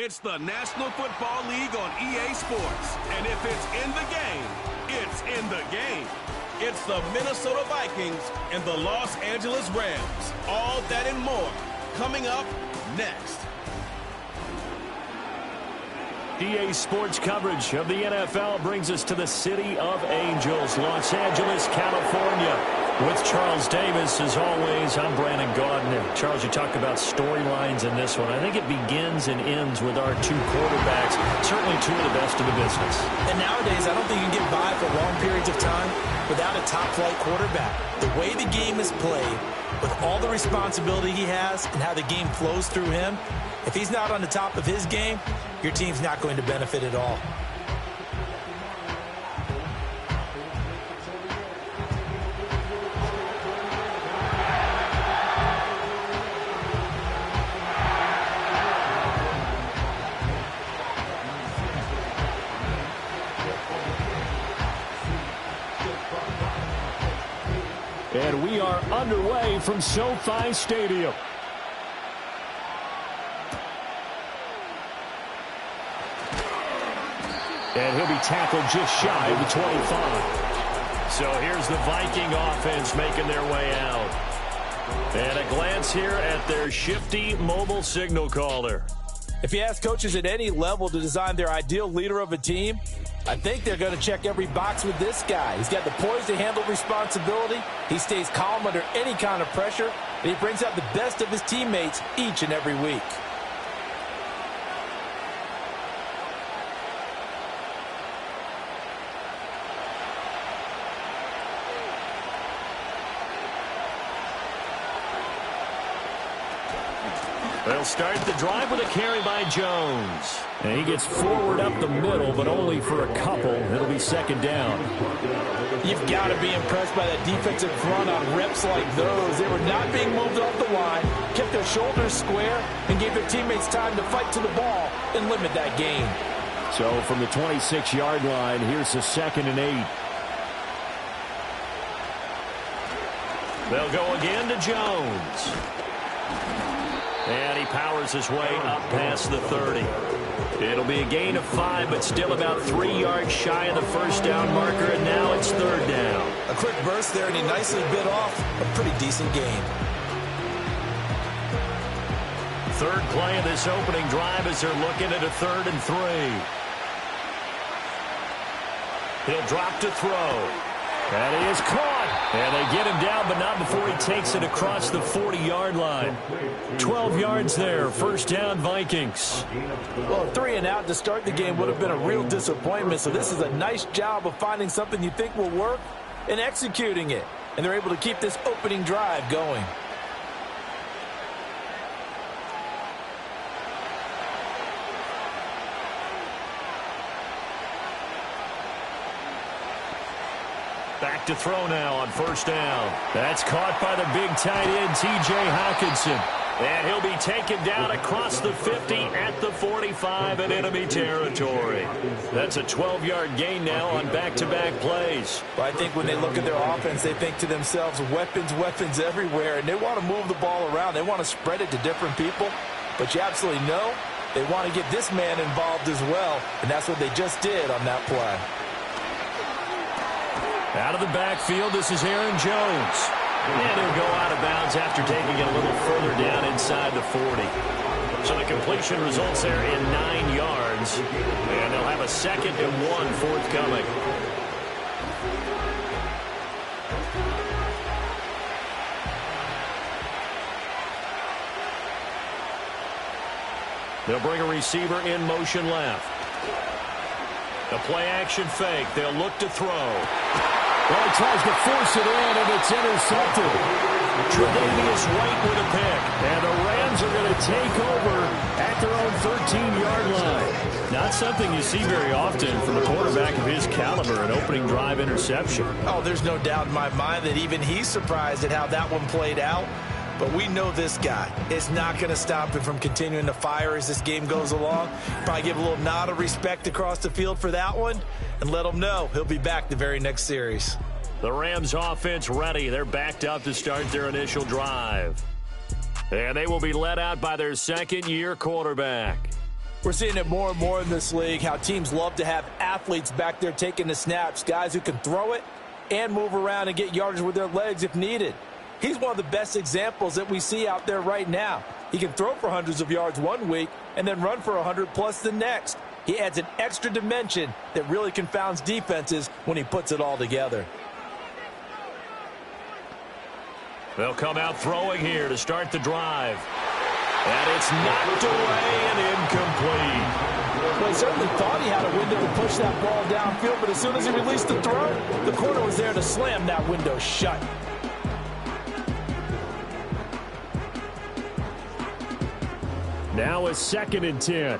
It's the National Football League on EA Sports. And if it's in the game, it's in the game. It's the Minnesota Vikings and the Los Angeles Rams. All that and more coming up next. EA Sports coverage of the NFL brings us to the City of Angels, Los Angeles, California. With Charles Davis, as always, I'm Brandon Gaudin. Charles, you talked about storylines in this one. I think it begins and ends with our two quarterbacks, certainly two of the best in the business. And nowadays, I don't think you can get by for long periods of time without a top-flight quarterback. The way the game is played, with all the responsibility he has and how the game flows through him, if he's not on the top of his game, your team's not going to benefit at all. And we are underway from SoFi Stadium. And he'll be tackled just shy of the 25. So here's the Viking offense making their way out. And a glance here at their shifty mobile signal caller. If you ask coaches at any level to design their ideal leader of a team, I think they're going to check every box with this guy. He's got the poise to handle responsibility. He stays calm under any kind of pressure. And he brings out the best of his teammates each and every week. They'll start the drive with a carry by Jones. And he gets forward up the middle, but only for a couple. It'll be second down. You've got to be impressed by that defensive front on reps like those. They were not being moved off the line, kept their shoulders square, and gave their teammates time to fight to the ball and limit that gain. So from the 26-yard line, here's the 2nd and 8. They'll go again to Jones. And he powers his way up past the 30. It'll be a gain of 5, but still about 3 yards shy of the first down marker, and now it's 3rd down. A quick burst there, and he nicely bit off a pretty decent gain. Third play of this opening drive as they're looking at a 3rd and 3. He'll drop to throw. And he is caught. And they get him down, but not before he takes it across the 40-yard line. 12 yards there. First down, Vikings. Well, 3 and out to start the game would have been a real disappointment. So this is a nice job of finding something you think will work and executing it. And they're able to keep this opening drive going. Back to throw now on first down. That's caught by the big tight end, T.J. Hockenson. And he'll be taken down across the 50 at the 45 in enemy territory. That's a 12-yard gain now on back-to-back plays. Well, I think when they look at their offense, they think to themselves, weapons, weapons everywhere, and they want to move the ball around. They want to spread it to different people. But you absolutely know they want to get this man involved as well, and that's what they just did on that play. Out of the backfield, this is Aaron Jones. And he'll go out of bounds after taking it a little further down inside the 40. So the completion results there in 9 yards. And they'll have a 2nd and 1 forthcoming. They'll bring a receiver in motion left. The play-action fake. They'll look to throw. Well, he tries to force it in, and it's intercepted. Tre'Davious White with a pick. And the Rams are going to take over at their own 13-yard line. Not something you see very often from a quarterback of his caliber, an opening drive interception. Oh, there's no doubt in my mind that even he's surprised at how that one played out. But we know this guy is not going to stop him from continuing to fire as this game goes along. Probably give a little nod of respect across the field for that one and let him know he'll be back the very next series. The Rams offense ready. They're backed up to start their initial drive. And they will be led out by their second-year quarterback. We're seeing it more and more in this league, how teams love to have athletes back there taking the snaps, guys who can throw it and move around and get yardage with their legs if needed. He's one of the best examples that we see out there right now. He can throw for hundreds of yards one week and then run for 100+ the next. He adds an extra dimension that really confounds defenses when he puts it all together. They'll come out throwing here to start the drive. And it's knocked away and incomplete. Well, he certainly thought he had a window to push that ball downfield, but as soon as he released the throw, the corner was there to slam that window shut. Now a 2nd and 10.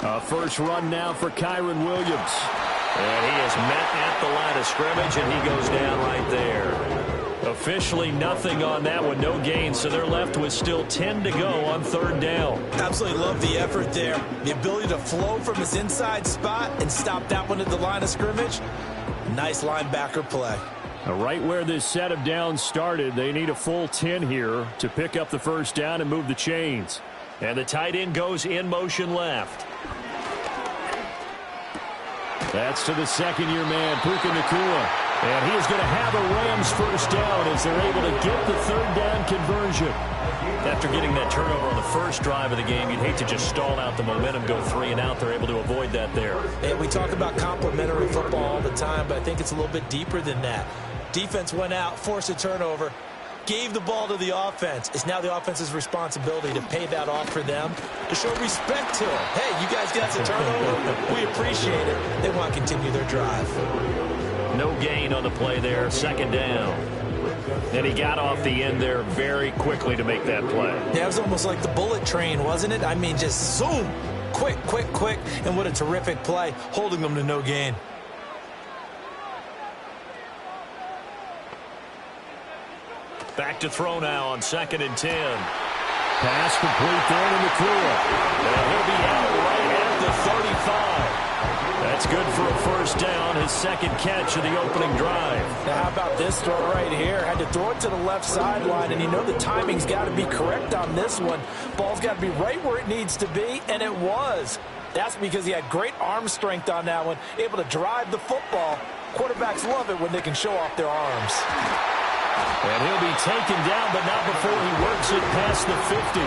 A first run now for Kyron Williams. And he is met at the line of scrimmage, and he goes down right there. Officially nothing on that one, no gain, so they're left with still 10 to go on 3rd down. Absolutely love the effort there. The ability to flow from his inside spot and stop that one at the line of scrimmage. Nice linebacker play. Right where this set of downs started, they need a full 10 here to pick up the first down and move the chains. And the tight end goes in motion left. That's to the second-year man, Puka Nacua. And he is going to have a Rams first down as they're able to get the 3rd down conversion. After getting that turnover on the first drive of the game, you'd hate to just stall out the momentum, go 3 and out. They're able to avoid that there. And we talk about complementary football all the time, but I think it's a little bit deeper than that. Defense went out, forced a turnover, gave the ball to the offense. It's now the offense's responsibility to pay that off for them, to show respect to them. Hey, you guys got the turnover. We appreciate it. They want to continue their drive. No gain on the play there, 2nd down. And he got off the end there very quickly to make that play. Yeah, it was almost like the bullet train, wasn't it? I mean, just zoom. Quick, quick, quick. And what a terrific play, holding them to no gain. Back to throw now on 2nd and 10. Pass complete there to Nacua. And he'll be out right at the 35. That's good for a first down, his 2nd catch of the opening drive. Now, how about this throw right here? Had to throw it to the left sideline, and you know the timing's got to be correct on this one. Ball's got to be right where it needs to be, and it was. That's because he had great arm strength on that one, able to drive the football. Quarterbacks love it when they can show off their arms. And he'll be taken down, but not before he works it past the 50.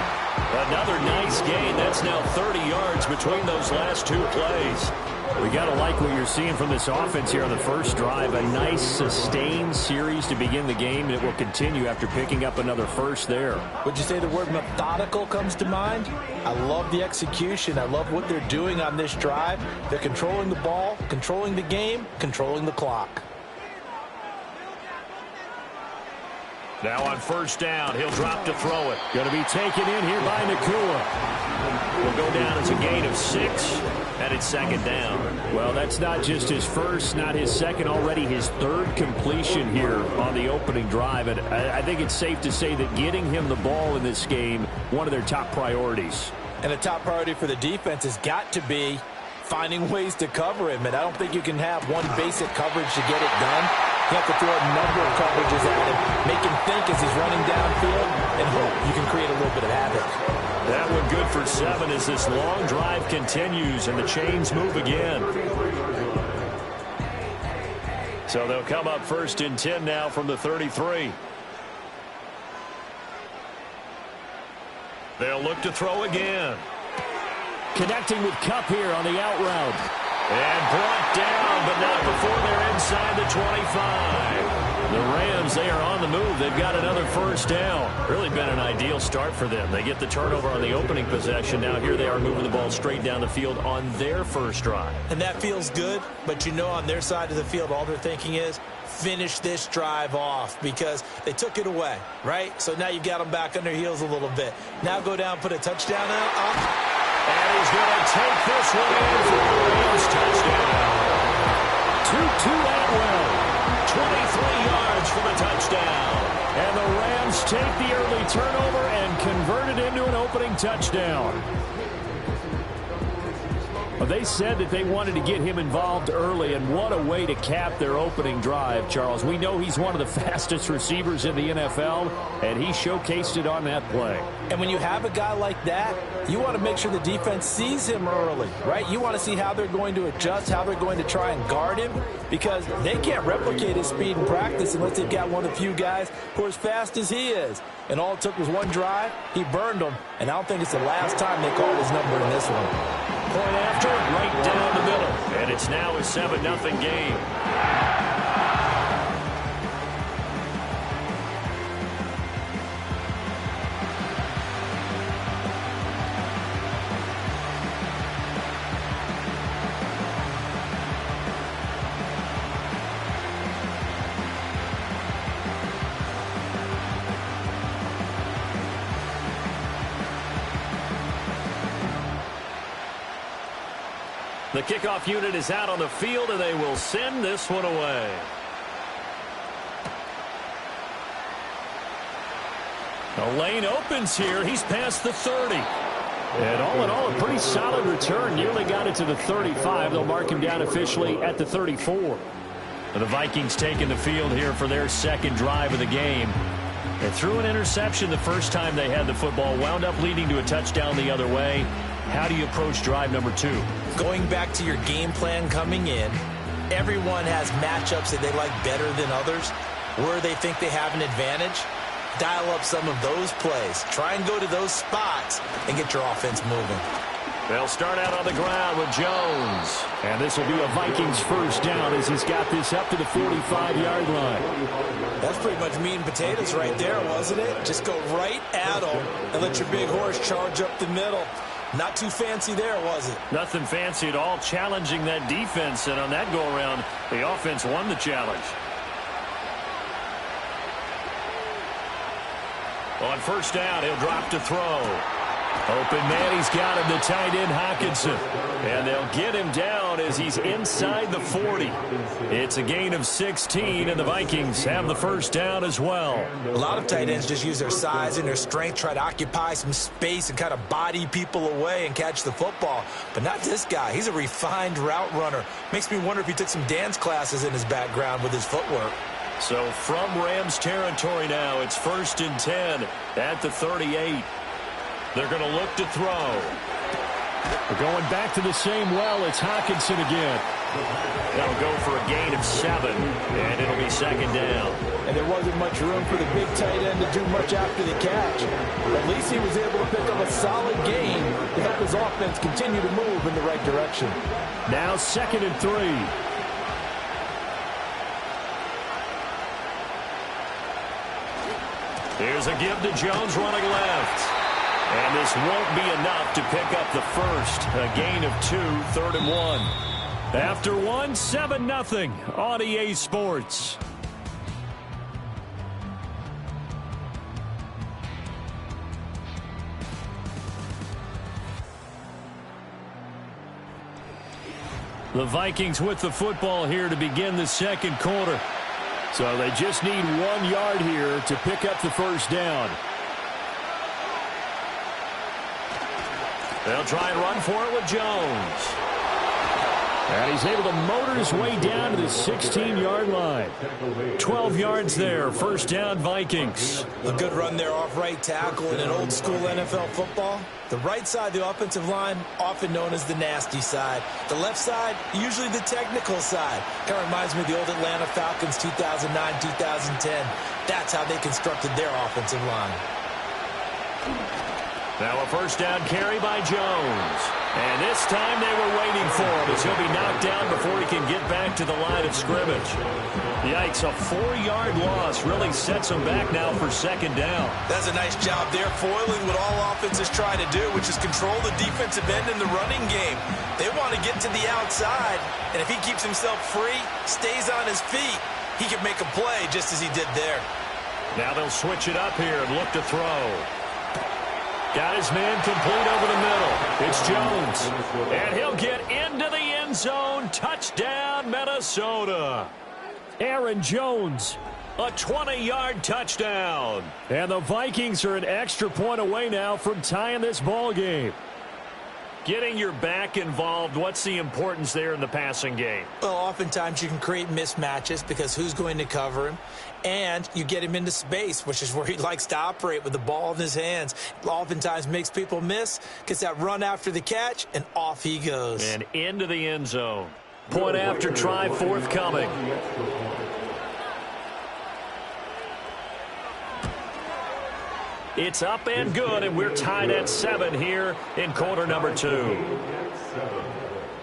Another nice gain. That's now 30 yards between those last 2 plays. We got to like what you're seeing from this offense here on the first drive. A nice, sustained series to begin the game, and it will continue after picking up another first there. Would you say the word methodical comes to mind? I love the execution. I love what they're doing on this drive. They're controlling the ball, controlling the game, controlling the clock. Now on first down, he'll drop to throw it. Going to be taken in here by Nacua. Will go down as a gain of 6, and it's 2nd down. Well, that's not just his first, not his second, already his 3rd completion here on the opening drive. And I think it's safe to say that getting him the ball in this game, one of their top priorities. And a top priority for the defense has got to be finding ways to cover him. And I don't think you can have one basic coverage to get it done. You have to throw a number of coverages at him, make him think as he's running downfield, and hope you can create a little bit of havoc. That one good for 7 as this long drive continues and the chains move again. So they'll come up 1st and 10 now from the 33. They'll look to throw again. Connecting with Kupp here on the out route. And brought down, but not before they're inside the 25. The Rams, they are on the move. They've got another first down. Really been an ideal start for them. They get the turnover on the opening possession. Now here they are moving the ball straight down the field on their first drive. And that feels good, but you know on their side of the field, all they're thinking is finish this drive off because they took it away, right? So now you've got them back on their heels a little bit. Now go down, put a touchdown out. And he's going to take this one in for a Rams touchdown. Tutu Atwell, 23 yards for the touchdown. And the Rams take the early turnover and convert it into an opening touchdown. Well, they said that they wanted to get him involved early, and what a way to cap their opening drive, Charles. We know he's one of the fastest receivers in the NFL, and he showcased it on that play. And when you have a guy like that, you want to make sure the defense sees him early, right? You want to see how they're going to adjust, how they're going to try and guard him, because they can't replicate his speed in practice unless they've got one of the few guys who are as fast as he is. And all it took was one drive. He burned them, and I don't think it's the last time they called his number in this one. Point after, right down the middle. And it's now a 7-0 game. The kickoff unit is out on the field, and they will send this one away. The lane opens here. He's past the 30. And all in all, a pretty solid return. Nearly got it to the 35. They'll mark him down officially at the 34. The Vikings taking the field here for their second drive of the game. They threw an interception the first time they had the football, wound up leading to a touchdown the other way. How do you approach drive number 2? Going back to your game plan coming in, everyone has matchups that they like better than others, where they think they have an advantage. Dial up some of those plays. Try and go to those spots and get your offense moving. They'll start out on the ground with Jones. And this will be a Vikings first down as he's got this up to the 45-yard line. That's pretty much meat and potatoes right there, wasn't it? Just go right at them and let your big horse charge up the middle. Not too fancy there, was it? Nothing fancy at all, challenging that defense. And on that go-around, the offense won the challenge. On first down, he'll drop to throw. Open man, he's got him, the tight end Hockenson. And they'll get him down as he's inside the 40. It's a gain of 16, and the Vikings have the first down as well. A lot of tight ends just use their size and their strength, try to occupy some space and kind of body people away and catch the football. But not this guy. He's a refined route runner. Makes me wonder if he took some dance classes in his background with his footwork. So from Rams territory now, it's 1st and 10 at the 38. They're going to look to throw. We're going back to the same well. It's Hockenson again. That'll go for a gain of 7, and it'll be second down. And there wasn't much room for the big tight end to do much after the catch. At least he was able to pick up a solid gain to help his offense continue to move in the right direction. Now 2nd and 3. Here's a give to Jones running left. And this won't be enough to pick up the first. A gain of 2, 3rd and 1. After 1, 7-0 on EA Sports. The Vikings with the football here to begin the second quarter. So they just need 1 yard here to pick up the first down. They'll try and run for it with Jones. And he's able to motor his way down to the 16-yard line. 12 yards there. First down, Vikings. A good run there off right tackle in an old-school NFL football. The right side of the offensive line, often known as the nasty side. The left side, usually the technical side. Kind of reminds me of the old Atlanta Falcons 2009, 2010. That's how they constructed their offensive line. Now a first down carry by Jones. And this time they were waiting for him as he'll be knocked down before he can get back to the line of scrimmage. Yikes, a 4-yard loss really sets him back now for second down. That's a nice job there, foiling what all offenses try to do, which is control the defensive end in the running game. They want to get to the outside, and if he keeps himself free, stays on his feet, he can make a play just as he did there. Now they'll switch it up here and look to throw. Got his man complete over the middle. It's Jones. And he'll get into the end zone. Touchdown, Minnesota. Aaron Jones, a 20-yard touchdown. And the Vikings are an extra point away now from tying this ball game. Getting your back involved, what's the importance there in the passing game? Well, oftentimes you can create mismatches because who's going to cover him? And you get him into space, which is where he likes to operate with the ball in his hands. Oftentimes makes people miss, gets that run after the catch, and off he goes. And into the end zone. Point after try forthcoming. It's up and good, and we're tied at 7 here in quarter number 2.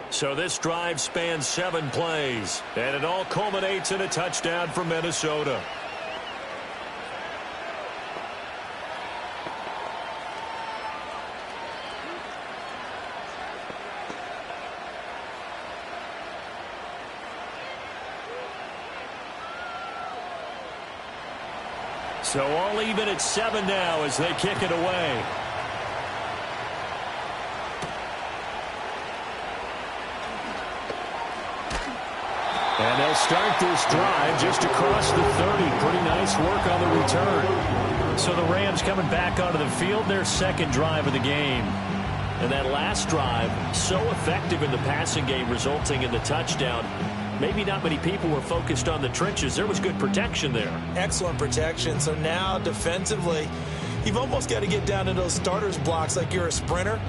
So this drive spans 7 plays, and it all culminates in a touchdown for Minnesota. So all even at 7 now as they kick it away. And they'll start this drive just across the 30. Pretty nice work on the return. So the Rams coming back onto the field, their second drive of the game. And that last drive, so effective in the passing game, resulting in the touchdown. Maybe not many people were focused on the trenches. There was good protection there. Excellent protection. So now defensively, you've almost got to get down to those starters blocks like you're a sprinter.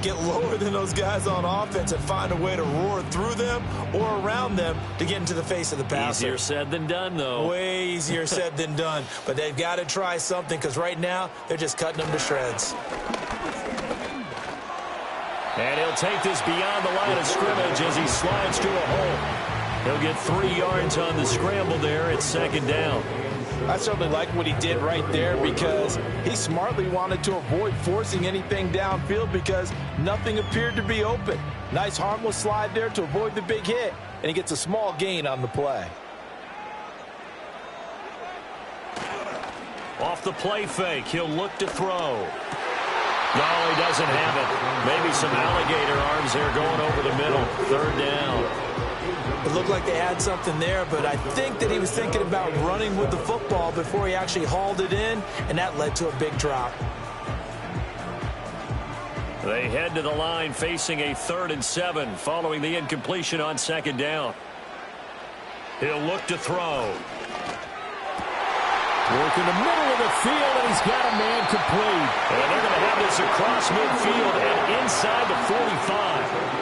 Get lower than those guys on offense and find a way to roar through them or around them to get into the face of the passer. Easier said than done, though. Way easier said than done. But they've got to try something because right now they're just cutting them to shreds. And he'll take this beyond the line of scrimmage as he slides to a hole. He'll get 3 yards on the scramble there at second down. I certainly like what he did right there because he smartly wanted to avoid forcing anything downfield because nothing appeared to be open. Nice harmless slide there to avoid the big hit, and he gets a small gain on the play. Off the play fake, he'll look to throw. No, he doesn't have it. Maybe some alligator arms there going over the middle. Third down. It looked like they had something there, but I think that he was thinking about running with the football before he actually hauled it in, and that led to a big drop. They head to the line facing a 3rd and 7 following the incompletion on second down. He'll look to throw. Work in the middle of the field, and he's got a man complete. And they're going to have this across midfield and inside the 45.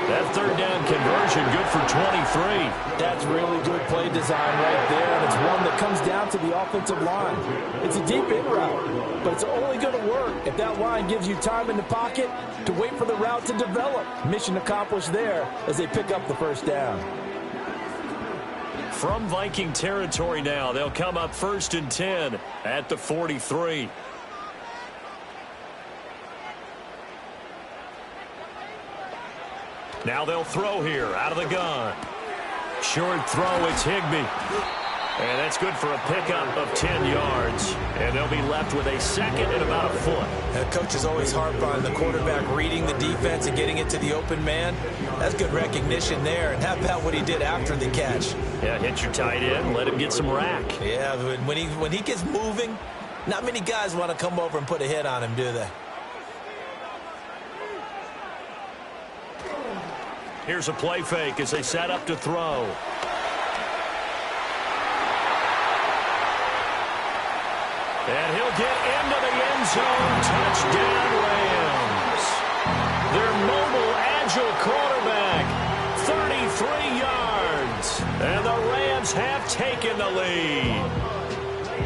That third down conversion good for 23. That's really good play design right there, and it's one that comes down to the offensive line. It's a deep in route, but it's only going to work if that line gives you time in the pocket to wait for the route to develop. Mission accomplished there as they pick up the first down. From Viking territory now, they'll come up 1st and 10 at the 43. Now they'll throw here out of the gun. Short throw, it's Higbee. And that's good for a pickup of 10 yards. And they'll be left with a second and about a foot. The coach is always harp on the quarterback reading the defense and getting it to the open man. That's good recognition there. And how about what he did after the catch? Yeah, hit your tight end, let him get some rack. Yeah, when he gets moving, not many guys want to come over and put a hit on him, do they? Here's a play fake as they set up to throw. And he'll get into the end zone. Touchdown, Rams. Their mobile, agile quarterback, 33 yards. And the Rams have taken the lead.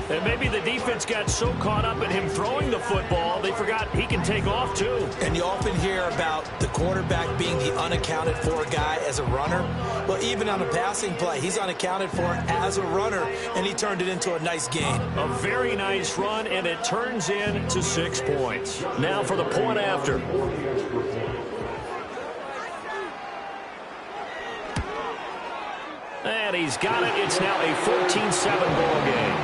And maybe the defense got so caught up in him throwing the football, they forgot he can take off too. And you often hear about the quarterback being the unaccounted for guy as a runner. Well, even on a passing play, he's unaccounted for as a runner, and he turned it into a nice gain. A very nice run, and it turns into 6 points. Now for the point after. And he's got it. It's now a 14-7 ball game.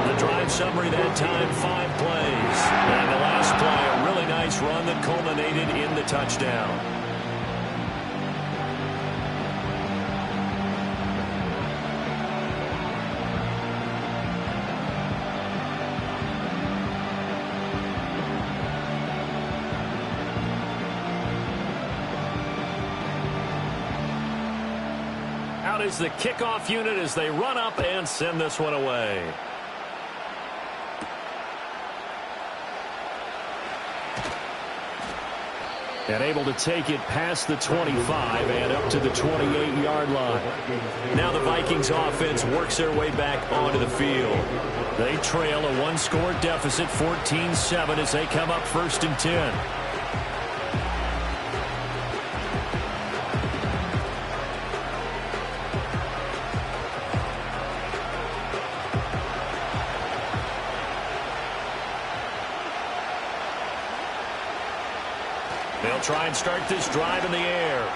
The drive summary that time, 5 plays. And the last play, a really nice run that culminated in the touchdown. Out is the kickoff unit as they run up and send this one away. And able to take it past the 25 and up to the 28-yard line. Now the Vikings offense works their way back onto the field. They trail a one-score deficit, 14-7, as they come up 1st and 10. They'll try and start this drive in the air.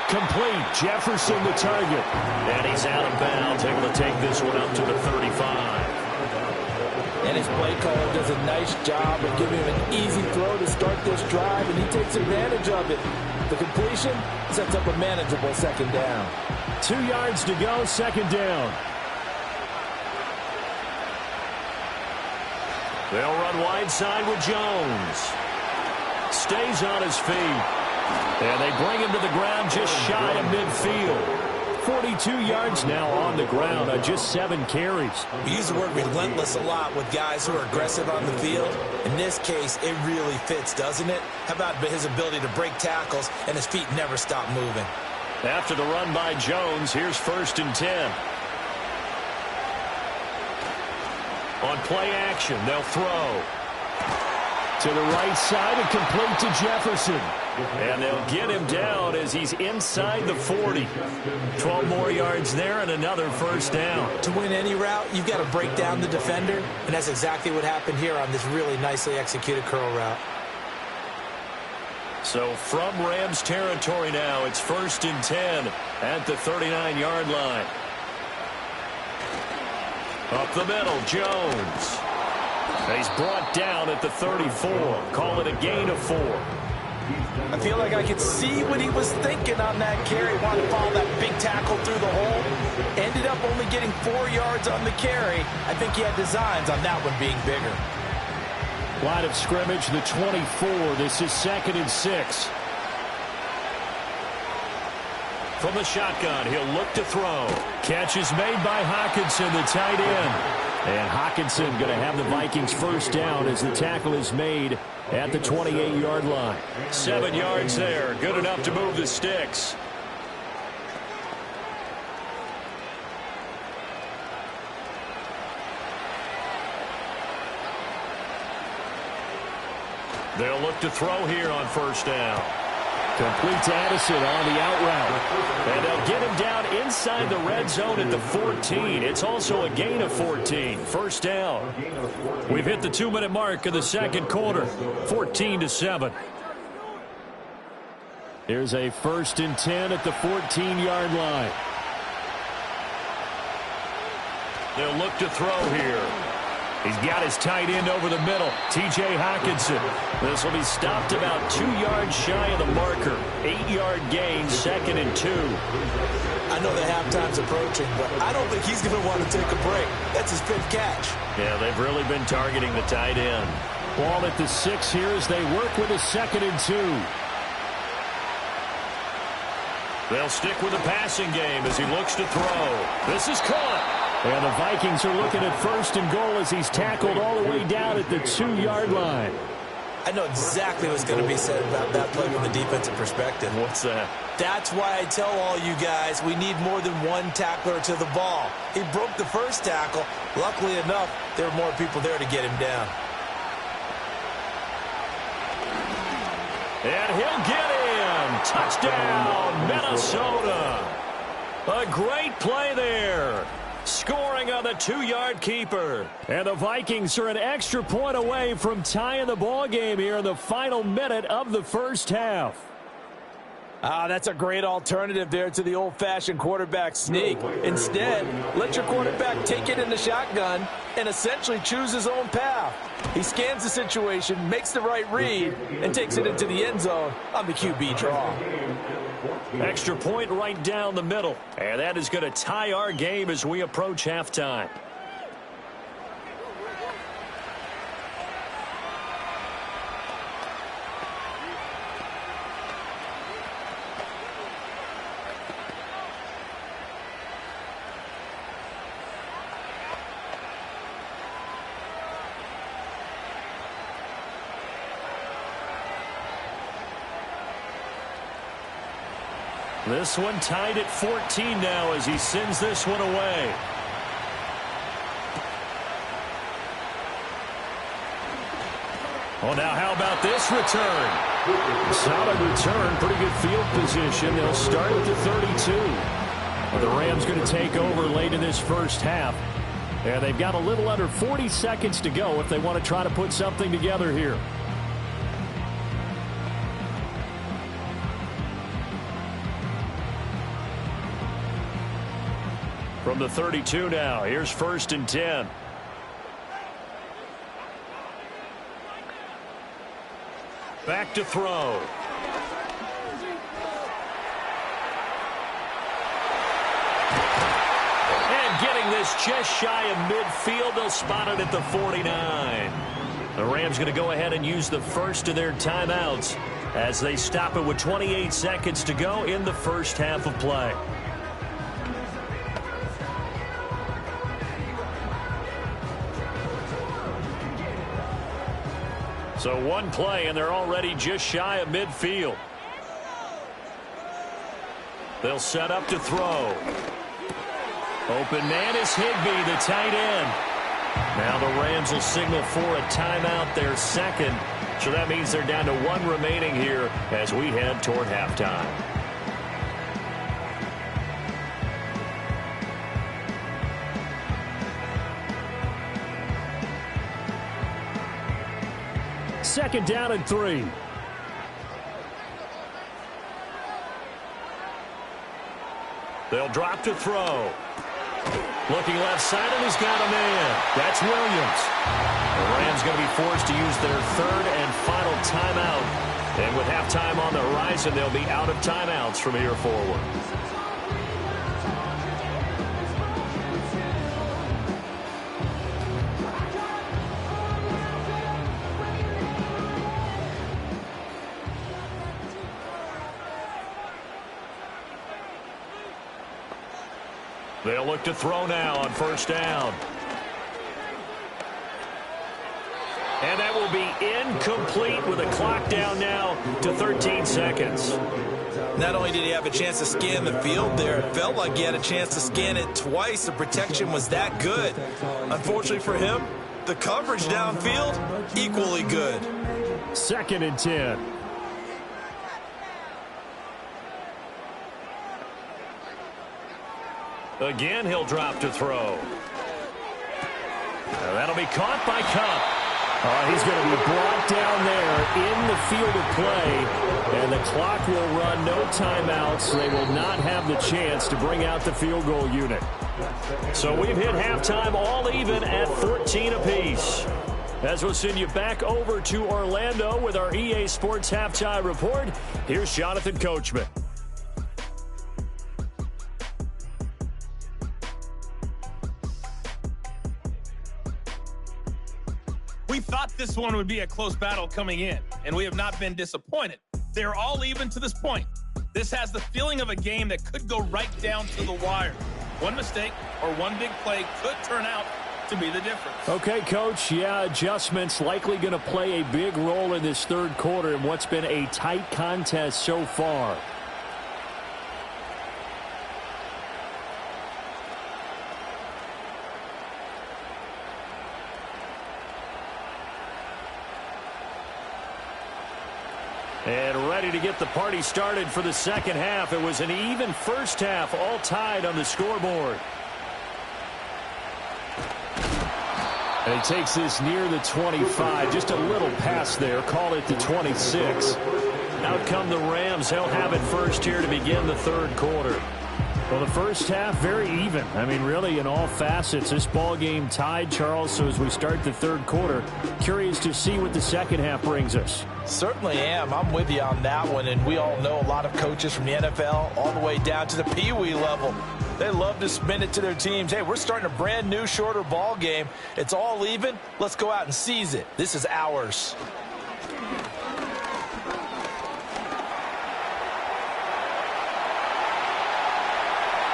Complete. Jefferson the target. And he's out of bounds, able to take this one up to the 35. And his play caller does a nice job of giving him an easy throw to start this drive, and he takes advantage of it. The completion sets up a manageable 2nd down. 2 yards to go, 2nd down. They'll run wide side with Jones. Stays on his feet. And they bring him to the ground just shy of midfield. 42 yards now on the ground on just 7 carries. We use the word relentless a lot with guys who are aggressive on the field. In this case, it really fits, doesn't it? How about his ability to break tackles and his feet never stop moving? After the run by Jones, here's 1st and 10. On play action, they'll throw. To the right side and complete to Jefferson. And they'll get him down as he's inside the 40. 12 more yards there and another 1st down. To win any route, you've got to break down the defender, and that's exactly what happened here on this really nicely executed curl route. So from Rams territory now, it's 1st and 10 at the 39-yard line. Up the middle, Jones. He's brought down at the 34. Call it a gain of 4. I feel like I could see what he was thinking on that carry. Wanted to follow that big tackle through the hole. Ended up only getting 4 yards on the carry. I think he had designs on that one being bigger. Line of scrimmage, the 24. This is 2nd and 6. From the shotgun, he'll look to throw. Catch is made by Hockenson, the tight end. And Hockenson going to have the Vikings 1st down as the tackle is made at the 28-yard line. 7 yards there. Good enough to move the sticks. They'll look to throw here on 1st down. Complete to Addison on the out route. And they'll get him down inside the red zone at the 14. It's also a gain of 14. 1st down. We've hit the 2-minute mark of the 2nd quarter. 14-7. Here's a 1st and 10 at the 14-yard line. They'll look to throw here. He's got his tight end over the middle, T.J. Hockenson. This will be stopped about 2 yards shy of the marker. 8-yard gain, 2nd and 2. I know the halftime's approaching, but I don't think he's going to want to take a break. That's his 5th catch. Yeah, they've really been targeting the tight end. Ball at the 6 here as they work with a 2nd and 2. They'll stick with the passing game as he looks to throw. This is caught. And the Vikings are looking at 1st and goal as he's tackled all the way down at the 2-yard line. I know exactly what's going to be said about that play from the defensive perspective. What's that? That's why I tell all you guys we need more than one tackler to the ball. He broke the 1st tackle. Luckily enough, there were more people there to get him down. And he'll get in. Touchdown, Minnesota. A great play there. Scoring on the 2-yard keeper. And the Vikings are an extra point away from tying the ball game here in the final minute of the 1st half. That's a great alternative there to the old-fashioned quarterback sneak. Instead, let your quarterback take it in the shotgun and essentially choose his own path. He scans the situation, makes the right read, and takes it into the end zone on the QB draw. Extra point right down the middle. And that is going to tie our game as we approach halftime. This one tied at 14 now as he sends this one away. Oh, now how about this return? Solid return, pretty good field position. They'll start at the 32. Well, the Rams going to take over late in this first half. And they've got a little under 40 seconds to go if they want to try to put something together here. From the 32 now, here's 1st and 10. Back to throw. And getting this just shy of midfield, they'll spot it at the 49. The Rams going to go ahead and use the first of their timeouts as they stop it with 28 seconds to go in the first half of play. So one play, and they're already just shy of midfield. They'll set up to throw. Open man is Higbee, the tight end. Now the Rams will signal for a timeout, their second. So that means they're down to one remaining here as we head toward halftime. Second down and 3. They'll drop to throw. Looking left side, and he's got a man. That's Williams. The Rams going to be forced to use their third and final timeout. And with halftime on the horizon, they'll be out of timeouts from here forward. They'll look to throw now on 1st down. And that will be incomplete with a clock down now to 13 seconds. Not only did he have a chance to scan the field there, it felt like he had a chance to scan it twice. The protection was that good. Unfortunately for him, the coverage downfield, equally good. 2nd and 10. Again, he'll drop to throw. Now that'll be caught by Cup. He's going to be brought down there in the field of play, and the clock will run, no timeouts. They will not have the chance to bring out the field goal unit. So we've hit halftime all even at 14 apiece. As we'll send you back over to Orlando with our EA Sports Halftime Report, here's Jonathan Coachman. We thought this one would be a close battle coming in, and we have not been disappointed. They're all even to this point. This has the feeling of a game that could go right down to the wire. One mistake or one big play could turn out to be the difference. Okay, Coach, yeah, adjustments likely going to play a big role in this third quarter in what's been a tight contest so far. And ready to get the party started for the second half. It was an even first half, all tied on the scoreboard. And he takes this near the 25. Just a little pass there. Call it the 26. Out come the Rams. They'll have it first here to begin the third quarter. Well, the first half, very even. I mean, really, in all facets, this ball game tied, Charles. So as we start the third quarter, curious to see what the second half brings us. Certainly am. I'm with you on that one. And we all know a lot of coaches from the NFL all the way down to the Pee Wee level. They love to spin it to their teams. Hey, we're starting a brand new, shorter ball game. It's all even. Let's go out and seize it. This is ours.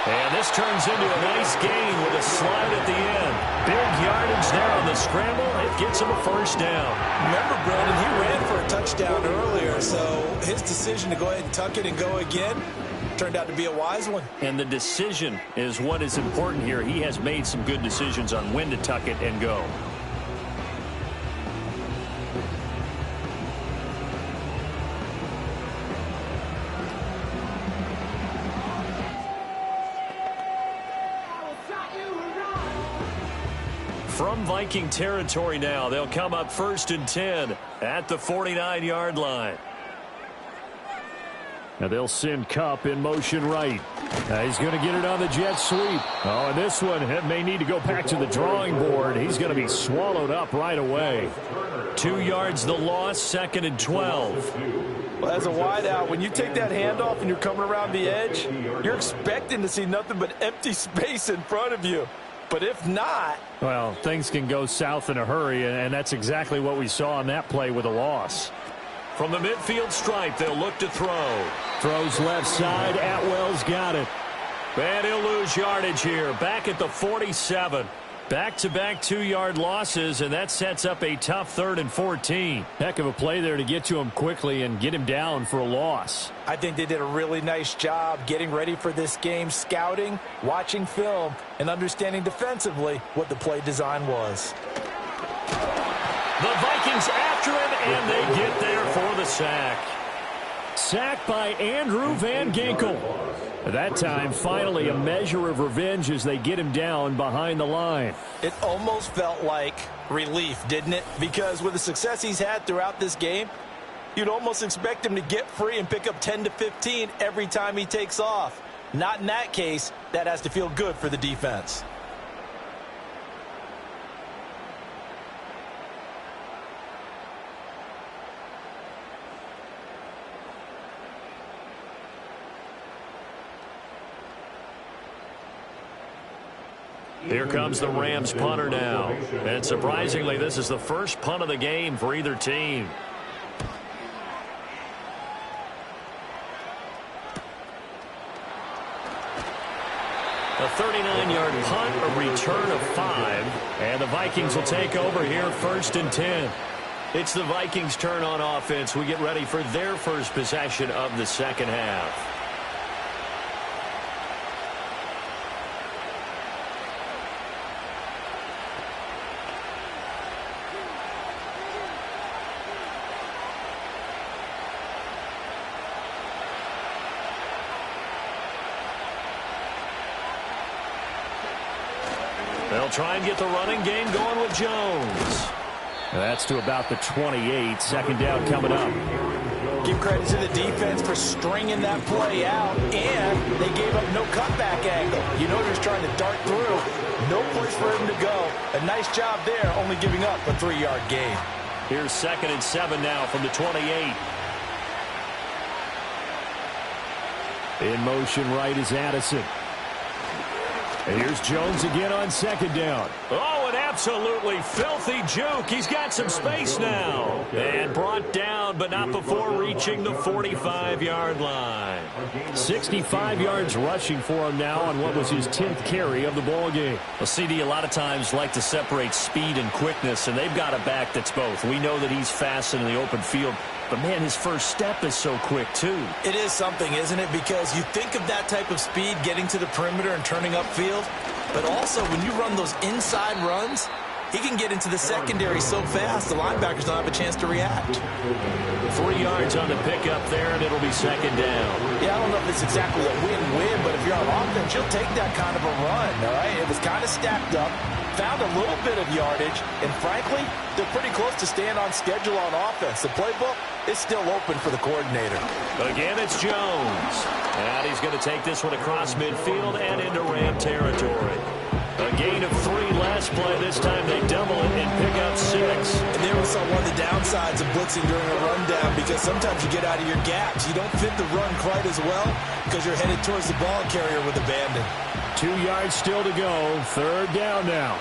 And this turns into a nice gain with a slide at the end. Big yardage there on the scramble. It gets him a first down. Remember, Brandon, he ran for a touchdown earlier, so his decision to go ahead and tuck it and go again, turned out to be a wise one. And the decision is what is important here. He has made some good decisions on when to tuck it and go. From Viking territory now, they'll come up 1st and 10 at the 49-yard line. Now they'll send Kupp in motion right. He's going to get it on the jet sweep. Oh, and this one may need to go back to the drawing board. He's going to be swallowed up right away. 2 yards the loss, 2nd and 12. Well, as a wideout, when you take that handoff and you're coming around the edge, you're expecting to see nothing but empty space in front of you. But if not... well, things can go south in a hurry, and that's exactly what we saw on that play with a loss. From the midfield stripe, they'll look to throw. Throws left side. Atwell's got it. And he'll lose yardage here. Back at the 47. Back-to-back 2-yard losses, and that sets up a tough 3rd and 14. Heck of a play there to get to him quickly and get him down for a loss. I think they did a really nice job getting ready for this game, scouting, watching film, and understanding defensively what the play design was. The Vikings after him, and they get there for the sack. Sacked by Andrew Van Ginkel. At that time, finally a measure of revenge as they get him down behind the line. It almost felt like relief, didn't it? Because with the success he's had throughout this game, you'd almost expect him to get free and pick up 10 to 15 every time he takes off. Not in that case. That has to feel good for the defense. Here comes the Rams punter now. And surprisingly, this is the first punt of the game for either team. A 39-yard punt, a return of 5. And the Vikings will take over here 1st and 10. It's the Vikings' turn on offense. We get ready for their first possession of the second half. They'll try and get the running game going with Jones. That's to about the 28. 2nd down coming up. Give credit to the defense for stringing that play out, and they gave up no cutback angle. You know, they're trying to dart through. No place for him to go. A nice job there, only giving up a 3-yard gain. Here's 2nd and 7 now from the 28. In motion right is Addison. And here's Jones again on 2nd down. Oh, an absolutely filthy juke. He's got some space now. And brought down, but not before reaching the 45-yard line. 65 yards rushing for him now on what was his 10th carry of the ball game. Well, CD a lot of times like to separate speed and quickness, and they've got a back that's both. We know that he's fast in the open field, but, man, his first step is so quick, too. It is something, isn't it? Because you think of that type of speed getting to the perimeter and turning upfield, but also when you run those inside runs, he can get into the secondary so fast the linebackers don't have a chance to react. 3 yards on the pickup there, and it'll be 2nd down. Yeah, I don't know if it's exactly a win-win, but if you're on offense, you'll take that kind of a run, all right? It was kind of stacked up, found a little bit of yardage, and frankly, they're pretty close to staying on schedule on offense. The playbook is still open for the coordinator. Again, it's Jones. And he's going to take this one across midfield and into Ram territory. A gain of 3 last play. This time they double it and pick up 6. And there was one of the downsides of blitzing during a rundown, because sometimes you get out of your gaps. You don't fit the run quite as well because you're headed towards the ball carrier with abandon. 2 yards still to go. 3rd down now.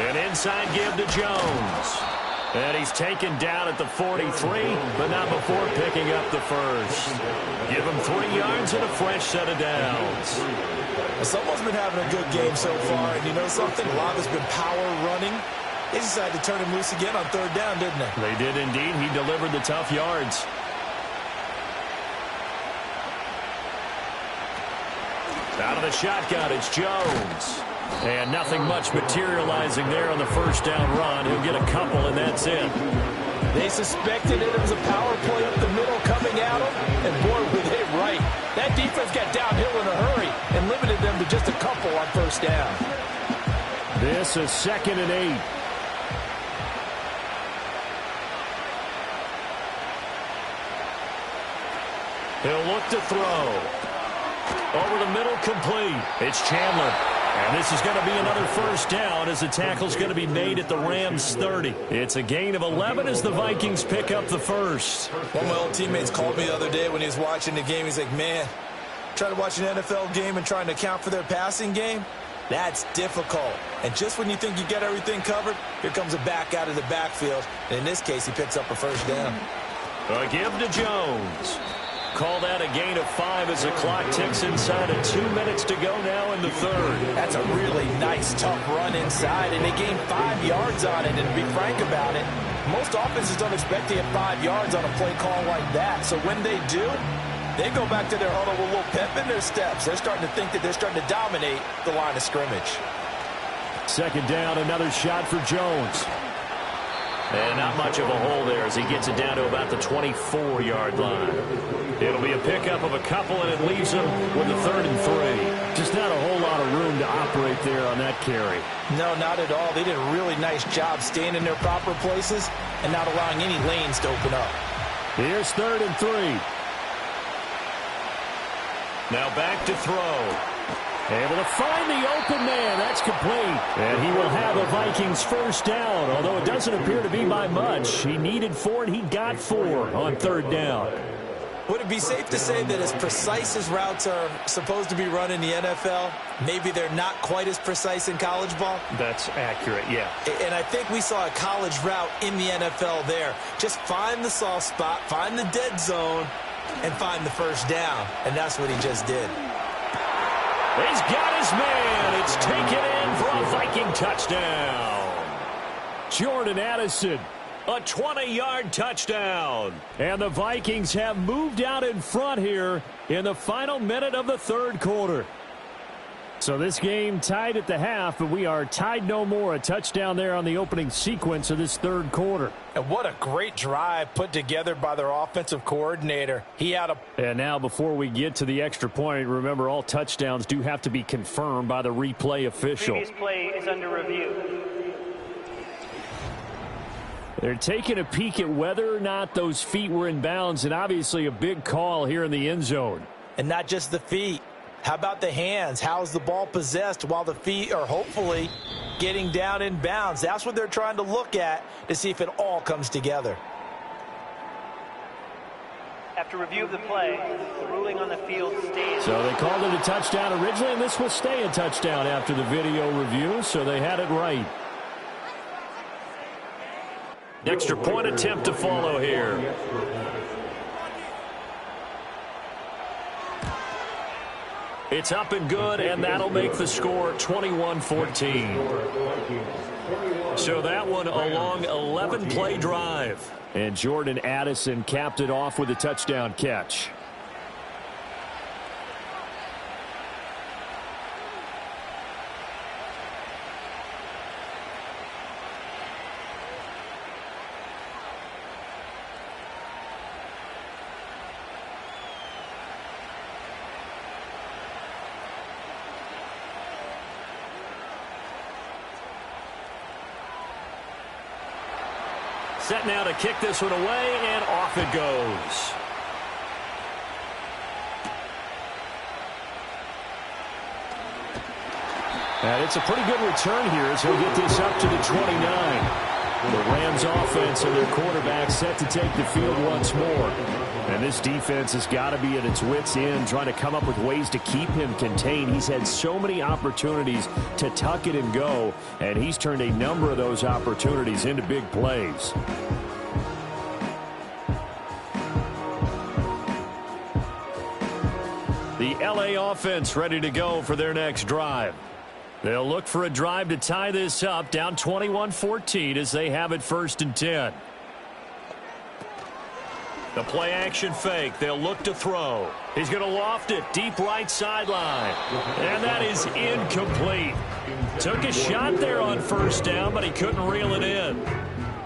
An inside give to Jones. And he's taken down at the 43, but not before picking up the first. Give him 3 yards and a fresh set of downs. Someone's been having a good game so far, and you know something? A lot has been power running. They decided to turn him loose again on 3rd down, didn't they? They did indeed. He delivered the tough yards. Out of the shotgun, it's Jones. And nothing much materializing there on the first down run. He'll get a couple, and that's it. They suspected it was a power play up the middle coming at them, and boy, were they right. That defense got downhill in a hurry and limited them to just a couple on first down. This is 2nd and 8. He'll look to throw. Over the middle, complete. It's Chandler. And this is going to be another first down as the tackle's going to be made at the Rams' 30. It's a gain of 11 as the Vikings pick up the first. One of my old teammates called me the other day when he was watching the game. He's like, man, trying to watch an NFL game and trying to account for their passing game, that's difficult. And just when you think you get everything covered, here comes a back out of the backfield. And in this case, he picks up a first down. A give to Jones. Call that a gain of 5 as the clock ticks inside of 2 minutes to go now in the third. That's a really nice, tough run inside, and they gained 5 yards on it. And to be frank about it, most offenses don't expect to get 5 yards on a play call like that. So when they do, they go back to their huddle with a little pep in their steps. They're starting to think that they're starting to dominate the line of scrimmage. 2nd down, another shot for Jones. And not much of a hole there as he gets it down to about the 24-yard line. It'll be a pickup of a couple, and it leaves him with a 3rd and 3. Just not a whole lot of room to operate there on that carry. No, not at all. They did a really nice job staying in their proper places and not allowing any lanes to open up. Here's 3rd and 3. Now back to throw. Able to find the open man. That's complete. And he will have a Vikings first down, although it doesn't appear to be by much. He needed 4, and he got 4 on 3rd down. Would it be safe to say that as precise as routes are supposed to be run in the NFL, maybe they're not quite as precise in college ball? That's accurate, yeah. And I think we saw a college route in the NFL there. Just find the soft spot, find the dead zone, and find the first down. And that's what he just did. He's got his man. It's taken in for a Viking touchdown. Jordan Addison, a 20-yard touchdown. And the Vikings have moved out in front here in the final minute of the 3rd quarter. So this game tied at the half, but we are tied no more. A touchdown there on the opening sequence of this 3rd quarter. And what a great drive put together by their offensive coordinator. He had a... And now before we get to the extra point, remember all touchdowns do have to be confirmed by the replay official. Previous play is under review. They're taking a peek at whether or not those feet were in bounds, and obviously a big call here in the end zone. And not just the feet. How about the hands? How's the ball possessed while the feet are hopefully getting down in bounds? That's what they're trying to look at to see if it all comes together. After review of the play, the ruling on the field stays. So they called it a touchdown originally, and this will stay a touchdown after the video review, so they had it right. Extra point attempt to follow here. It's up and good, and that'll make the score 21-14. So that one a long 11-play drive. And Jordan Addison capped it off with a touchdown catch. Set now to kick this one away, and off it goes. And it's a pretty good return here as he'll get this up to the 29. The Rams offense and their quarterback set to take the field once more. And this defense has got to be at its wits' end, trying to come up with ways to keep him contained. He's had so many opportunities to tuck it and go, and he's turned a number of those opportunities into big plays. The LA offense ready to go for their next drive. They'll look for a drive to tie this up, down 21-14 as they have it 1st and 10. The play action fake. They'll look to throw. He's going to loft it deep right sideline. And that is incomplete. Took a shot there on first down, but he couldn't reel it in.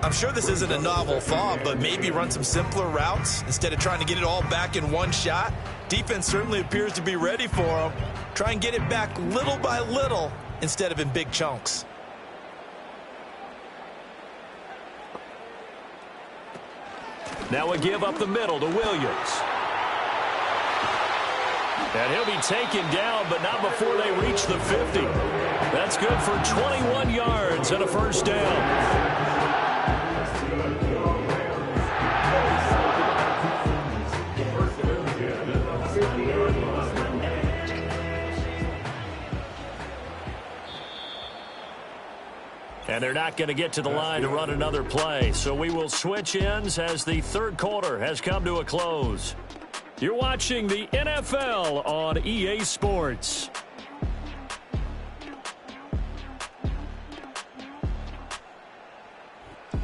I'm sure this isn't a novel thought, but maybe run some simpler routes instead of trying to get it all back in one shot. Defense certainly appears to be ready for him. Try and get it back little by little instead of in big chunks. Now a give up the middle to Williams. And he'll be taken down, but not before they reach the 50. That's good for 21 yards and a first down. And they're not going to get to the line to run another play. So we will switch ends as the third quarter has come to a close. You're watching the NFL on EA Sports.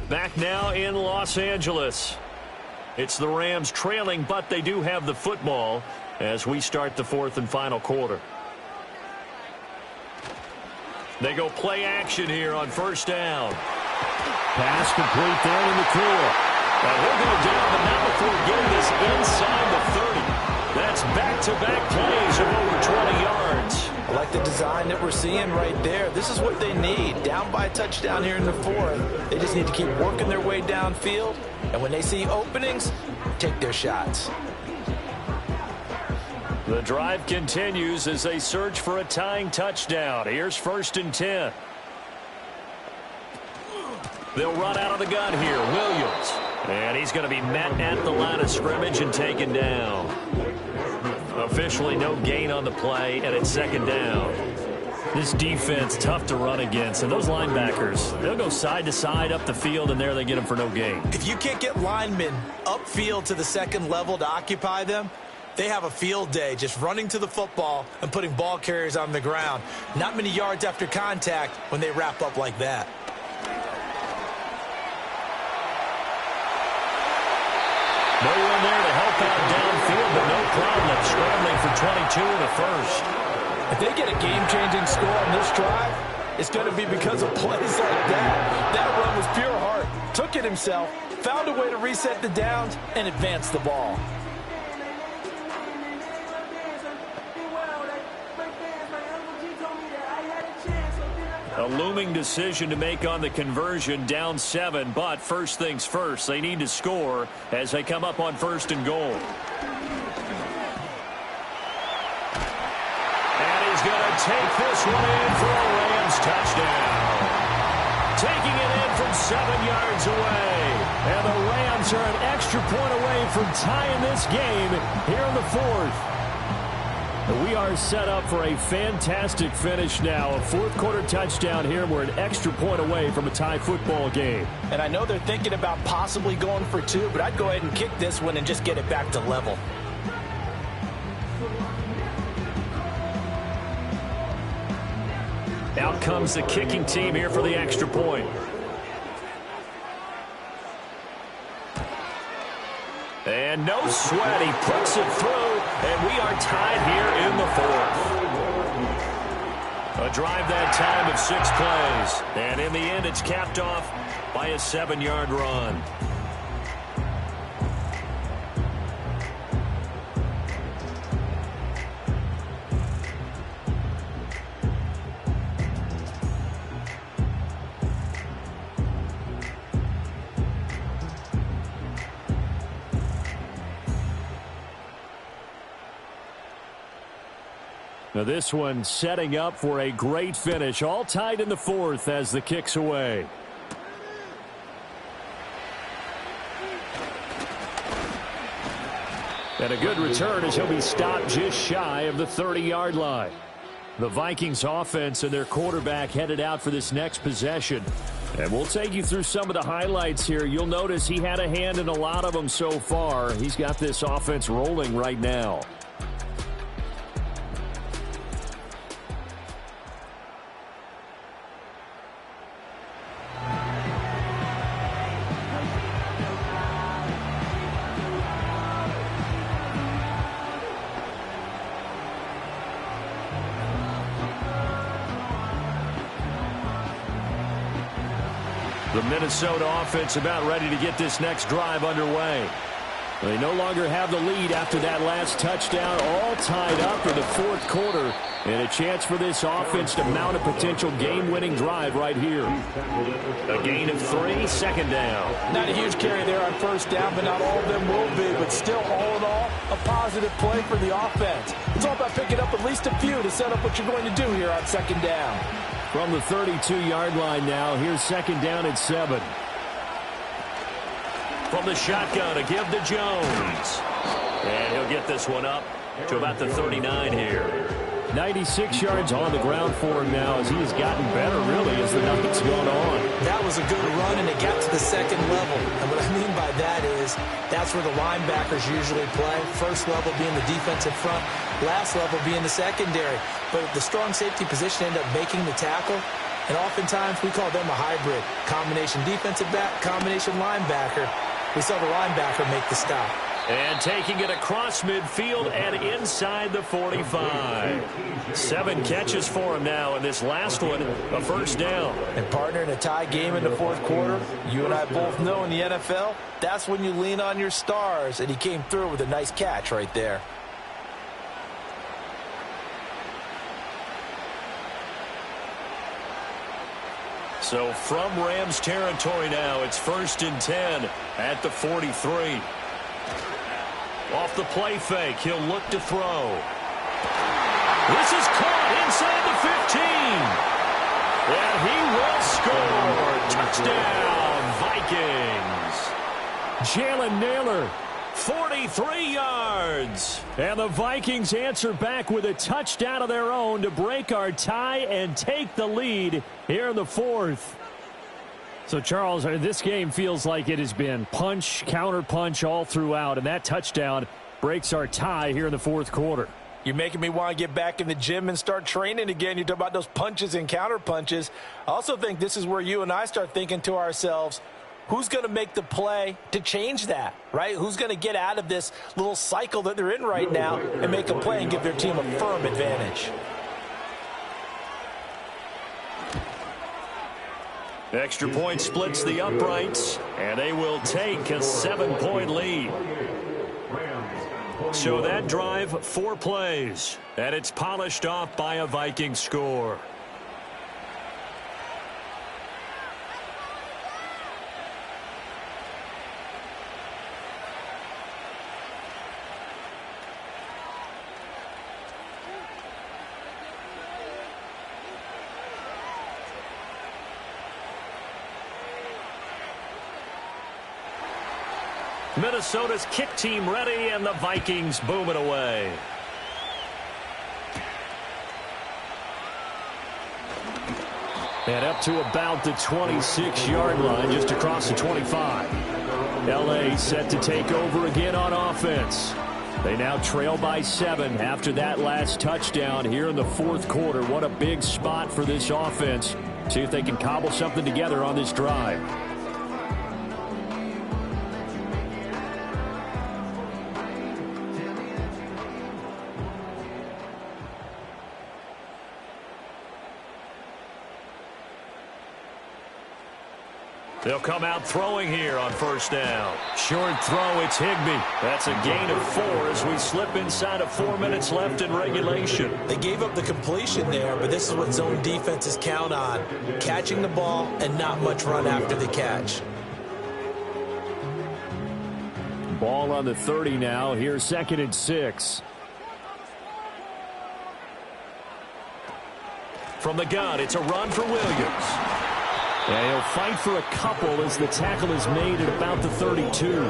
Back now in Los Angeles. It's the Rams trailing, but they do have the football as we start the fourth and final quarter. They go play action here on first down. Pass complete there in the clear. And he'll go down, but not before getting this inside the 30. That's back-to-back plays of over 20 yards. I like the design that we're seeing right there. This is what they need. Down by a touchdown here in the fourth. They just need to keep working their way downfield. And when they see openings, take their shots. The drive continues as they search for a tying touchdown. Here's 1st and 10. They'll run out of the gun here. Williams. And he's going to be met at the line of scrimmage and taken down. Officially no gain on the play, and it's 2nd down. This defense tough to run against, and those linebackers, they'll go side to side up the field, and there they get them for no gain. If you can't get linemen upfield to the second level to occupy them, they have a field day just running to the football and putting ball carriers on the ground. Not many yards after contact when they wrap up like that. No one there to help out downfield, but no problem scrambling for 22 in the first. If they get a game-changing score on this drive, it's going to be because of plays like that. That run was pure heart. Took it himself, found a way to reset the downs, and advance the ball. A looming decision to make on the conversion, down 7, but first things first, they need to score as they come up on 1st and goal. And he's going to take this one in for a Rams touchdown. Taking it in from 7 yards away. And the Rams are an extra point away from tying this game here in the fourth. We are set up for a fantastic finish now. A fourth-quarter touchdown here. We're an extra point away from a tie football game. And I know they're thinking about possibly going for 2, but I'd go ahead and kick this one and just get it back to level. Out comes the kicking team here for the extra point. And no sweat. He puts it through, and we are tied here in the fourth. A drive that time of 6 plays. And in the end, it's capped off by a 7-yard run. Now this one setting up for a great finish. All tied in the fourth as the kick's away. And a good return as he'll be stopped just shy of the 30-yard line. The Vikings offense and their quarterback headed out for this next possession. And we'll take you through some of the highlights here. You'll notice he had a hand in a lot of them so far. He's got this offense rolling right now. Minnesota offense about ready to get this next drive underway. They no longer have the lead after that last touchdown, all tied up in the fourth quarter, and a chance for this offense to mount a potential game-winning drive right here. A gain of 3, second down. Not a huge carry there on first down, but not all of them will be. But still, all in all, a positive play for the offense. It's all about picking up at least a few to set up what you're going to do here on second down. From the 32-yard line now, here's second down at 7. From the shotgun, a give to Jones. And he'll get this one up to about the 39 here. 96 yards on the ground for him now as he has gotten better, really, as the night's gone on. That was a good run, and it got to the second level. And what I mean by that is that's where the linebackers usually play. First level being the defensive front, last level being the secondary. But the strong safety position ended up making the tackle. And oftentimes we call them a hybrid. Combination defensive back, combination linebacker. We saw the linebacker make the stop. And taking it across midfield and inside the 45. 7 catches for him now, and this last one, a first down. And partner, in a tie game in the fourth quarter, you and I both know in the NFL, that's when you lean on your stars, and he came through with a nice catch right there. So from Rams territory now, it's 1st and 10 at the 43. Off the play fake, he'll look to throw. This is caught inside the 15. And he will score. Touchdown, Vikings. Jalen Naylor, 43 yards. And the Vikings answer back with a touchdown of their own to break our tie and take the lead here in the fourth. So, Charles, this game feels like it has been punch, counter-punch all throughout, and that touchdown breaks our tie here in the fourth quarter. You're making me want to get back in the gym and start training again. You talk about those punches and counter-punches. I also think this is where you and I start thinking to ourselves, who's going to make the play to change that, right? Who's going to get out of this little cycle that they're in right now and make a play and give their team a firm advantage? Extra point splits the uprights, and they will take a 7-point lead. So that drive, 4 plays, and it's polished off by a Viking score. Minnesota's kick team ready, and the Vikings boom it away. And up to about the 26-yard line, just across the 25. L.A. set to take over again on offense. They now trail by 7 after that last touchdown here in the fourth quarter. What a big spot for this offense. See if they can cobble something together on this drive. They'll come out throwing here on first down. Short throw, it's Higbee. That's a gain of 4 as we slip inside of 4 minutes left in regulation. They gave up the completion there, but this is what zone defenses count on. Catching the ball and not much run after the catch. Ball on the 30 now. Here's 2nd and 6. From the gun, it's a run for Williams. And he'll fight for a couple as the tackle is made at about the 32.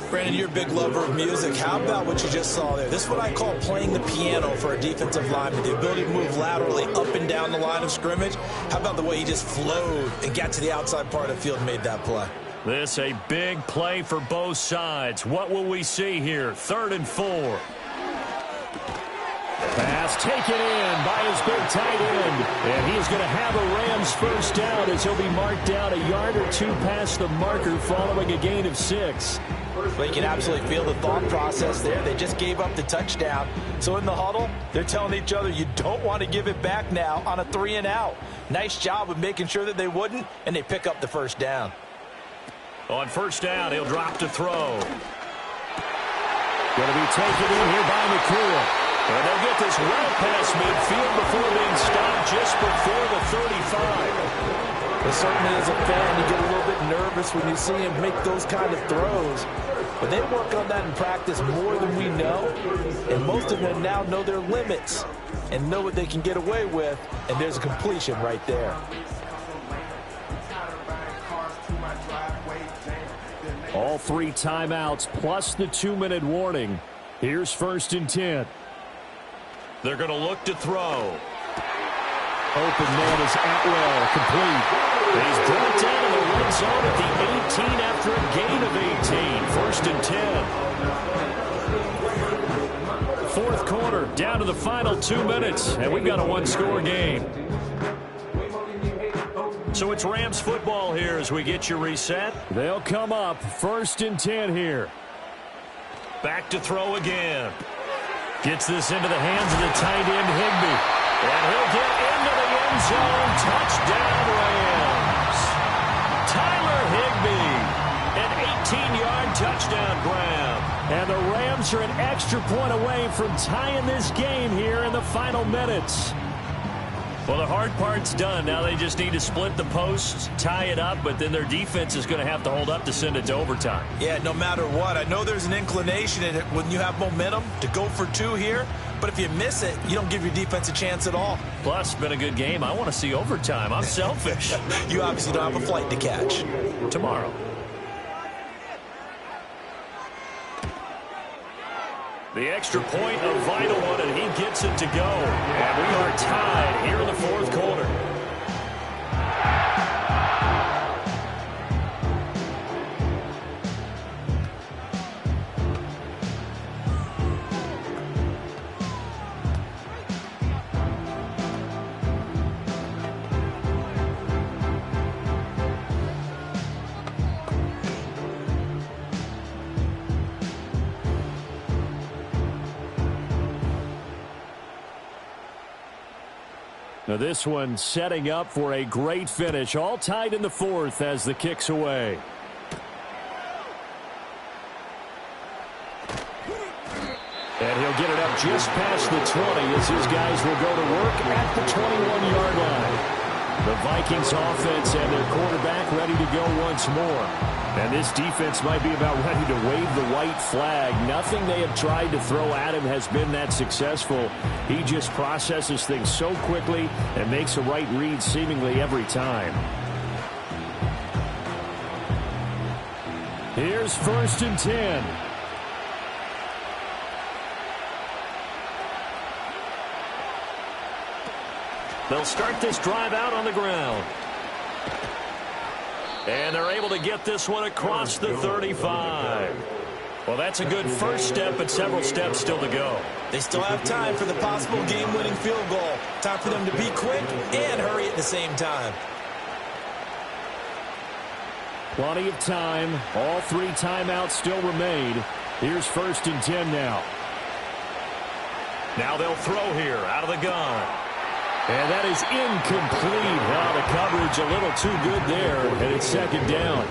Brandon, you're a big lover of music. How about what you just saw there? This is what I call playing the piano for a defensive lineman. The ability to move laterally up and down the line of scrimmage. How about the way he just flowed and got to the outside part of the field and made that play? This a big play for both sides. What will we see here? 3rd and 4. Pass pass taken in by his big tight end. And he's going to have a Rams first down as he'll be marked down a yard or two past the marker following a gain of 6. But you can absolutely feel the thought process there. They just gave up the touchdown. So in the huddle, they're telling each other, you don't want to give it back now on a 3-and-out. Nice job of making sure that they wouldn't, and they pick up the first down. On first down, he'll drop to throw. Going to be taken in here by McCool. And they'll get this well past midfield before being stopped just before the 35. But certainly as a fan, you get a little bit nervous when you see him make those kind of throws. But they work on that in practice more than we know. And most of them now know their limits and know what they can get away with. And there's a completion right there. All 3 timeouts plus the 2-minute warning. Here's 1st and 10. They're going to look to throw. Open man is Atwell, complete. He's brought down in the red zone at the 18 after a gain of 18. 1st and 10. 4th quarter, down to the final 2 minutes, and we've got a 1-score game. So it's Rams football here as we get you reset. They'll come up 1st and 10 here. Back to throw again. Gets this into the hands of the tight end Higbee. And he'll get into the end zone. Touchdown Rams. Tyler Higbee. An 18-yard touchdown grab. And the Rams are an extra point away from tying this game here in the final minutes. Well, the hard part's done. Now they just need to split the posts, tie it up, but then their defense is going to have to hold up to send it to overtime. Yeah, no matter what. I know there's an inclination in it when you have momentum to go for 2 here, but if you miss it, you don't give your defense a chance at all. Plus, it's been a good game. I want to see overtime. I'm selfish. You obviously don't have a flight to catch. Tomorrow. The extra point, a vital one, and he gets it to go. And we are tied here in the 4th quarter. Now this one setting up for a great finish. All tied in the 4th as the kick's away. And he'll get it up just past the 20 as his guys will go to work at the 21-yard line. The Vikings offense and their quarterback ready to go once more. And this defense might be about ready to wave the white flag. Nothing they have tried to throw at him has been that successful. He just processes things so quickly and makes a right read seemingly every time. Here's 1st and 10. They'll start this drive out on the ground. And they're able to get this one across the 35. Well, that's a good first step, but several steps still to go. They still have time for the possible game-winning field goal. Time for them to be quick and hurry at the same time. Plenty of time. All 3 timeouts still remain. Here's 1st and 10 now. Now they'll throw here out of the gun. And that is incomplete. Well, the coverage a little too good there, and it's 2nd down.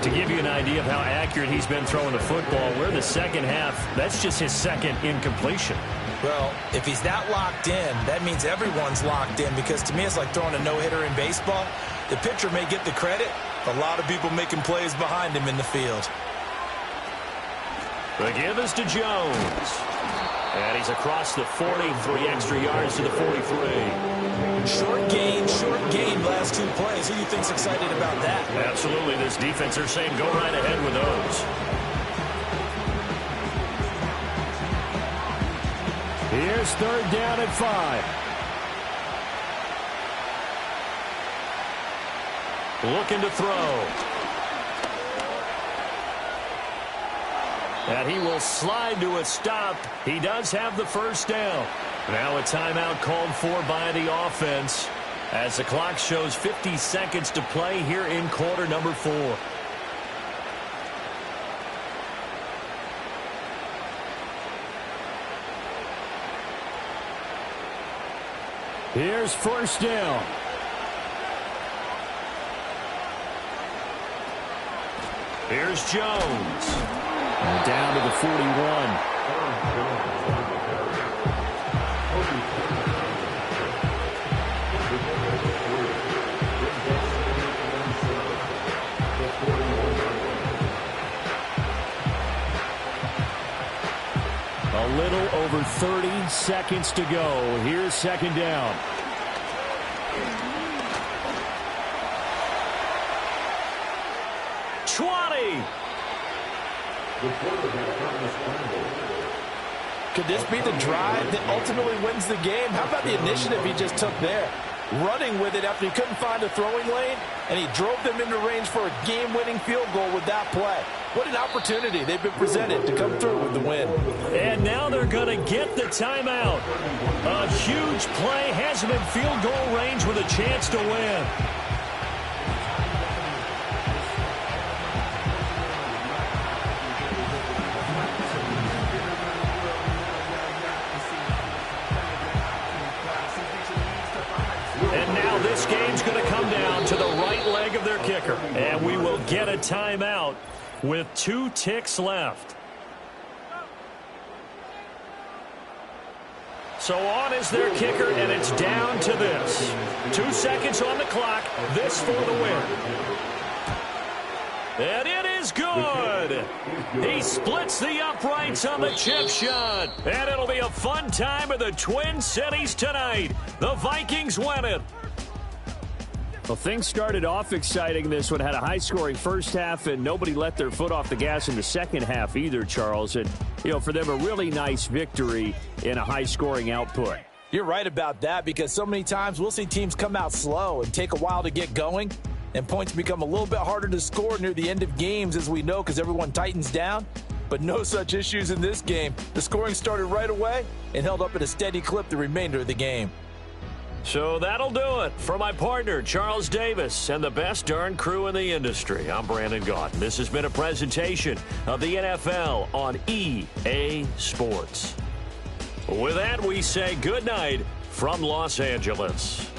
To give you an idea of how accurate he's been throwing the football, we're in the second half. That's just his 2nd incompletion. Well, if he's that locked in, that means everyone's locked in, because to me it's like throwing a no-hitter in baseball. The pitcher may get the credit, but a lot of people making plays behind him in the field. The give is to Jones. And he's across the 40, 3 extra yards to the 43. Short gain, last 2 plays. Who do you think's excited about that? Absolutely. This defense, they're saying go right ahead with those. Here's 3rd down at 5. Looking to throw. And he will slide to a stop. He does have the first down. Now a timeout called for by the offense as the clock shows 50 seconds to play here in quarter number 4. Here's first down. Here's Jones. And down to the 41. A little over 30 seconds to go. Here's second down. Could this be the drive that ultimately wins the game? How about the initiative he just took there? Running with it after he couldn't find a throwing lane, and he drove them into range for a game-winning field goal with that play. What an opportunity they've been presented to come through with the win. And now they're going to get the timeout. A huge play has him in field goal range with a chance to win. This game's going to come down to the right leg of their kicker. And we will get a timeout with 2 ticks left. So on is their kicker, and it's down to this. 2 seconds on the clock. This for the win. And it is good. He splits the uprights on the chip shot. And it'll be a fun time in the Twin Cities tonight. The Vikings win it. Well, things started off exciting. This one had a high-scoring first half, and nobody let their foot off the gas in the second half either, Charles. And, for them, a really nice victory in a high-scoring output. You're right about that, because so many times we'll see teams come out slow and take a while to get going, and points become a little bit harder to score near the end of games, as we know, because everyone tightens down. But no such issues in this game. The scoring started right away and held up at a steady clip the remainder of the game. So that'll do it. For my partner, Charles Davis, and the best darn crew in the industry, I'm Brandon Gaudin. This has been a presentation of the NFL on EA Sports. With that, we say good night from Los Angeles.